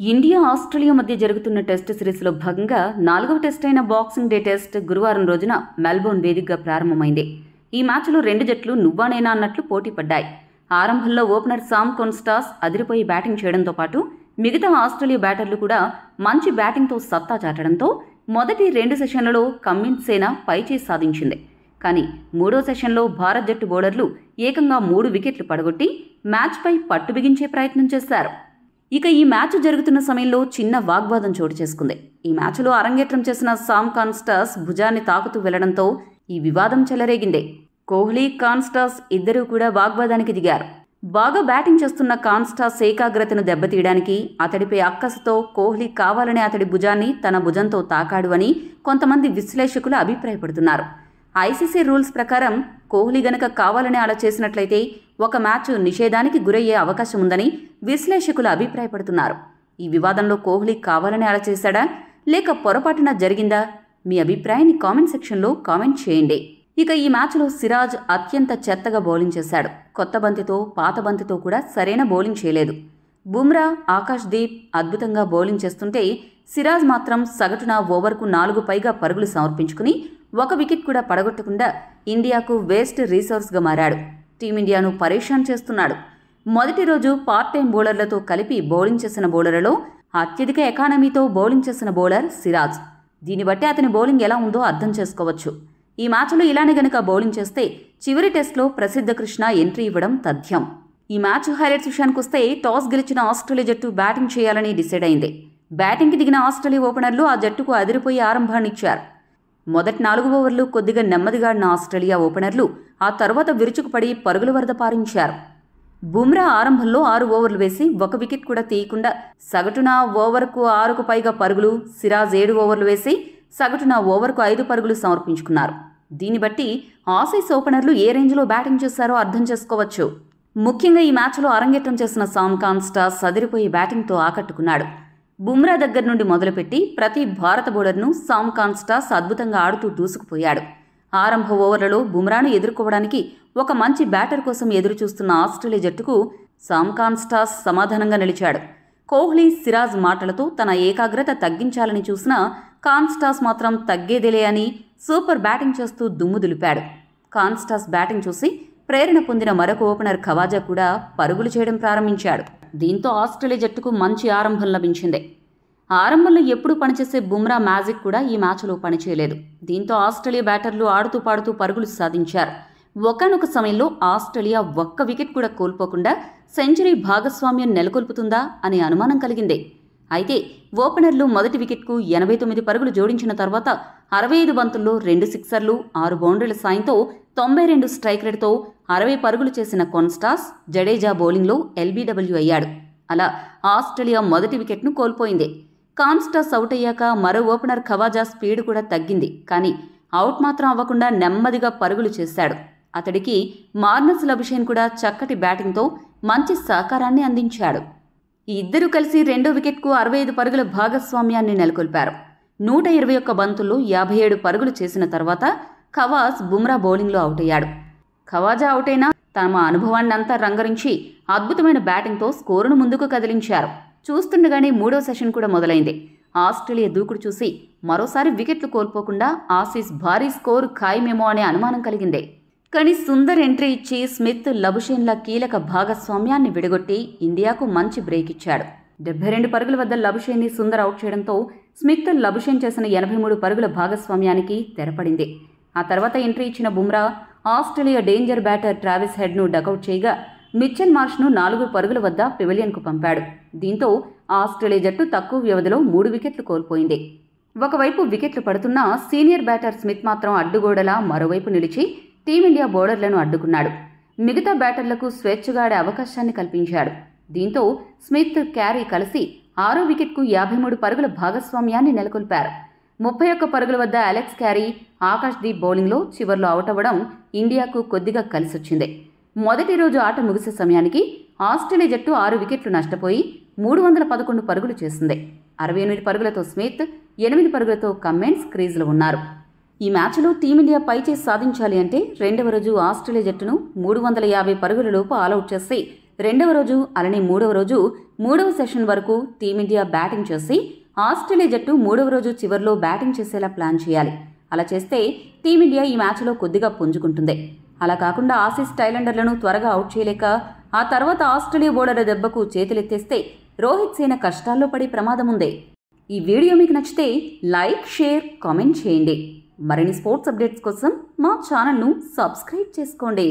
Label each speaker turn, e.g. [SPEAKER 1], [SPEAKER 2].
[SPEAKER 1] India Australia మధ్య జరుగుతున్న test సిరీస్లో భాగంగా 4వ టెస్ట్ అయిన బాక్సింగ్ డే టెస్ట్ గురువారం రోజున మెల్బోర్న్ వేదికగా ప్రారంభమైంది. ఈ మ్యాచ్లో రెండు జట్లు నువ్వా నేనా అన్నట్లు పోటీ పడ్డాయి. ఆరంభంలో ఓపెనర్ సామ్ కాన్స్టాస్ అదిరిపోయి బ్యాటింగ్ చేయడంతో పాటు మిగతా ఆస్ట్రేలియా బ్యాటర్లు కూడా మంచి బ్యాటింగ్తో సత్తా చాటడంతో మొదటి 2 సెషన్లలో కమ్మిన్స్ సేన పైచేయి సాధించింది. కానీ మూడో సెషన్లో భారత్ జట్టు బౌలర్లు ఏకంగా 3 వికెట్లు పడగొట్టి మ్యాచ్పై పట్టు బిగించే ప్రయత్నం చేశారు. ఇక ఈ మ్యాచ్ జరుగుతున్న సమయంలో చిన్న వాగ్వాదం చోటు చేసుకుంది. ఈ మ్యాచ్లో అరంగేట్రం చేసిన సామ్ కాన్స్టాస్ భుజాన్ని తాకుతూ వెళ్లడంతో ఈ వివాదం చెలరేగింది. కోహ్లీ, కాన్స్టాస్ ఇద్దరూ కూడా వాగ్వాదానికి దిగారు. బాగా బ్యాటింగ్ చేస్తున్న కాన్స్టాస్ ఏకాగ్రతను దెబ్బతీయడానికి అతడిపై అక్కసుతో కోహ్లీ కావాలని అతడి భుజాన్ని తన భుజంతో తాకాడు అని కొంతమంది విశ్లేషకులు అభిప్రాయపడుతున్నారు. ఐసీసీ రూల్స్ ప్రకారం కోహ్లీ గనక కావాలని అలా చేసినట్లయితే ఒక మ్యాచ్ నిషేధానికి గురయ్యే అవకాశం ఉందని విశ్లేషకులు అభిప్రాయపడుతున్నారు. ఈ వివాదంలో కోహ్లీ కావాలని అలా చేశాడా లేక పొరపాటున జరిగిందా? మీ అభిప్రాయాన్ని కామెంట్ సెక్షన్లో కామెంట్ చేయండి. ఇక ఈ మ్యాచ్లో సిరాజ్ అత్యంత చెత్తగా బౌలింగ్ చేశాడు. కొత్త బంతితో పాత బంతితో కూడా సరైన బౌలింగ్ చేయలేదు. బుమ్రా, ఆకాష్ దీప్ అద్భుతంగా బౌలింగ్ చేస్తుంటే సిరాజ్ మాత్రం సగటున ఓవర్కు 4 పైగా పరుగులు సమర్పించుకుని 1 వికెట్ కూడా పడగొట్టకుండా ఇండియాకు వేస్ట్ రీసోర్స్గా మారాడు. టీమిండియాను పరేషాన్ చేస్తున్నాడు. మొదటి రోజు పార్ట్ టైం బౌలర్లతో కలిపి బౌలింగ్ చేసిన బౌలర్లలో అత్యధిక ఎకానమీతో బౌలింగ్ చేసిన బౌలర్ సిరాజ్. దీన్ని బట్టి అతని బౌలింగ్ ఎలా ఉందో అర్థం చేసుకోవచ్చు. ఈ మ్యాచ్లో ఇలానే గనక బౌలింగ్ చేస్తే చివరి టెస్ట్లో ప్రసిద్ధ కృష్ణ ఎంట్రీ ఇవ్వడం తథ్యం. ఈ మ్యాచ్ హైలైట్స్ విషయానికొస్తే టాస్ గెలిచిన ఆస్ట్రేలియా జట్టు బ్యాటింగ్ చేయాలని డిసైడ్ అయింది. బ్యాటింగ్కి దిగిన ఆస్ట్రేలియా ఓపెనర్లు ఆ జట్టుకు అదిరిపోయి ఆరంభాన్నిచ్చారు. మొదటి 4 ఓవర్లు కొద్దిగా నెమ్మదిగా ఆడిన ఆస్ట్రేలియా ఓపెనర్లు ఆ తర్వాత విరుచుకుపడి పరుగుల వరద పారించారు. బుమ్రా ఆరంభంలో 6 ఓవర్లు వేసి 1 వికెట్ కూడా తీయకుండా సగటున ఓవర్కు 6కు పైగా పరుగులు, సిరాజ్ 7 ఓవర్లు వేసి సగటున ఓవర్కు 5 పరుగులు సమర్పించుకున్నారు. దీన్ని బట్టి ఆసీస్ ఓపెనర్లు ఏ రేంజ్లో బ్యాటింగ్ చేశారో అర్థం చేసుకోవచ్చు. ముఖ్యంగా ఈ మ్యాచ్లో అరంగేట్రం చేసిన సామ్ కాన్స్టాస్ అదిరిపోయి బ్యాటింగ్తో ఆకట్టుకున్నాడు. బుమ్రా దగ్గర నుండి మొదలుపెట్టి ప్రతి భారత బౌలర్ను సామ్ కాన్స్టాస్ అద్భుతంగా ఆడుతూ దూసుకుపోయాడు. ఆరంభ ఓవర్లలో బుమ్రాను ఎదుర్కోవడానికి ఒక మంచి బ్యాటర్ కోసం ఎదురుచూస్తున్న ఆస్ట్రేలియా జట్టుకు సామ్ కాన్స్టాస్ సమాధానంగా నిలిచాడు. కోహ్లీ, సిరాజ్ మాటలతో తన ఏకాగ్రత తగ్గించాలని చూసినా కాన్స్టాస్ మాత్రం తగ్గేదేలే అని సూపర్ బ్యాటింగ్ చేస్తూ దుమ్ము దులిపాడు. కాన్స్టాస్ బ్యాటింగ్ చూసి ప్రేరణ పొందిన మరొక ఓపెనర్ ఖవాజా కూడా పరుగులు చేయడం ప్రారంభించాడు. దీంతో ఆస్ట్రేలియా జట్టుకు మంచి ఆరంభం లభించింది. ఆరంభంలో ఎప్పుడూ పనిచేసే బుమ్రా మ్యాజిక్ కూడా ఈ మ్యాచ్లో పనిచేయలేదు. దీంతో ఆస్ట్రేలియా బ్యాటర్లు ఆడుతూ పాడుతూ పరుగులు సాధించారు. ఒకానొక సమయంలో ఆస్ట్రేలియా 1 వికెట్ కూడా కోల్పోకుండా సెంచరీ భాగస్వామ్యం నెలకొల్పుతుందా అనే అనుమానం కలిగింది. అయితే ఓపెనర్లు మొదటి వికెట్కు 89 పరుగులు జోడించిన తర్వాత 65 బంతుల్లో 2 సిక్సర్లు, 6 బౌండరీల సాయంతో 92 స్ట్రైక్ రేట్తో 60 పరుగులు చేసిన కాన్స్టాస్ జడేజా బౌలింగ్లో ఎల్బీడబ్ల్యూ అయ్యాడు. అలా ఆస్ట్రేలియా మొదటి వికెట్ను కోల్పోయింది. కాన్స్టాస్ అవుట్ అయ్యాక మరో ఓపెనర్ ఖవాజా స్పీడ్ కూడా తగ్గింది. కానీ అవుట్ మాత్రం అవ్వకుండా నెమ్మదిగా పరుగులు చేశాడు. అతడికి మార్నస్ లబుషేన్ కూడా చక్కటి బ్యాటింగ్తో మంచి సహకారాన్ని అందించాడు. ఈ ఇద్దరూ కలిసి రెండో వికెట్కు 65 పరుగుల భాగస్వామ్యాన్ని నెలకొల్పారు. 121 బంతుల్లో 57 పరుగులు చేసిన తర్వాత ఖవాజ్ బుమ్రా బౌలింగ్లో అవుట్ అయ్యాడు. ఖవాజా అవుటైనా తమ అనుభవాన్ని అంతా రంగరించి అద్భుతమైన బ్యాటింగ్తో స్కోరును ముందుకు కదిలించారు. చూస్తుండగానే 3వ సెషన్ కూడా మొదలైంది. ఆస్ట్రేలియా దూకుడు చూసి మరోసారి వికెట్లు కోల్పోకుండా ఆసీస్ భారీ స్కోరు ఖాయమేమో అనే అనుమానం కలిగింది. కానీ సుందర్ ఎంట్రీ ఇచ్చి స్మిత్, లబుషేన్ల కీలక భాగస్వామ్యాన్ని విడగొట్టి ఇండియాకు మంచి బ్రేక్ ఇచ్చాడు. 72 పరుగుల వద్ద లబుషేన్ని సుందర్ అవుట్ చేయడంతో స్మిత్, లబుషేన్ చేసిన 83 పరుగుల భాగస్వామ్యానికి తెరపడింది. ఆ తర్వాత ఎంట్రీ ఇచ్చిన Bumrah Australia danger batter Travis హెడ్ను డకౌట్ చేయగా మిచెల్ మార్ష్ను 4 పరుగుల వద్ద పెవిలియన్కు పంపాడు. దీంతో ఆస్ట్రేలియా జట్టు తక్కువ వ్యవధిలో 3 వికెట్లు కోల్పోయింది. ఒకవైపు వికెట్లు పడుతున్నా సీనియర్ బ్యాటర్ స్మిత్ మాత్రం అడ్డుగోడలా మరోవైపు నిలిచి టీమిండియా బౌలర్లను అడ్డుకున్నాడు. మిగతా బ్యాటర్లకు స్వేచ్ఛగా ఆడే అవకాశాన్ని కల్పించాడు. దీంతో స్మిత్, క్యారీ కలిసి 6వ వికెట్కు 53 పరుగుల భాగస్వామ్యాన్ని నెలకొల్పారు. 31 పరుగుల వద్ద అలెక్స్ క్యారీ, ఆకాష్ దీప్ బౌలింగ్లో చివర్లో అవుట్ అవ్వడం ఇండియాకు కొద్దిగా కలిసొచ్చింది. మొదటి రోజు ఆట ముగిసే సమయానికి ఆస్ట్రేలియా జట్టు 6 వికెట్లు నష్టపోయి 311 పరుగులు చేసింది. 68 పరుగులతో స్మిత్, 8 పరుగులతో కమ్మిన్స్ క్రీజులో ఉన్నారు. ఈ మ్యాచ్లో టీమిండియా పైచేసి సాధించాలి అంటే రెండవ రోజు ఆస్ట్రేలియా జట్టును 350 పరుగుల లోపు ఆలౌట్ చేసి రెండవ రోజు అలానే మూడవ రోజు మూడవ సెషన్ వరకు టీమిండియా బ్యాటింగ్ చేసి ఆస్ట్రేలియా జట్టు మూడవ రోజు చివరిలో బ్యాటింగ్ చేసేలా ప్లాన్ చేయాలి. అలా చేస్తే టీమిండియా ఈ మ్యాచ్లో కొద్దిగా పుంజుకుంటుంది. అలా కాకుండా ఆసీస్ టైలెండర్లను త్వరగా అవుట్ చేయలేక ఆ తర్వాత ఆస్ట్రేలియా బౌలర్ల దెబ్బకు చేతులెత్తేస్తే రోహిత్ సేన కష్టాల్లో పడే ప్రమాదం ఉంది. ఈ వీడియో మీకు నచ్చితే లైక్, షేర్, కామెంట్ చేయండి. మరిన్ని స్పోర్ట్స్ అప్డేట్స్ కోసం మా ఛానల్ను సబ్స్క్రైబ్ చేసుకోండి.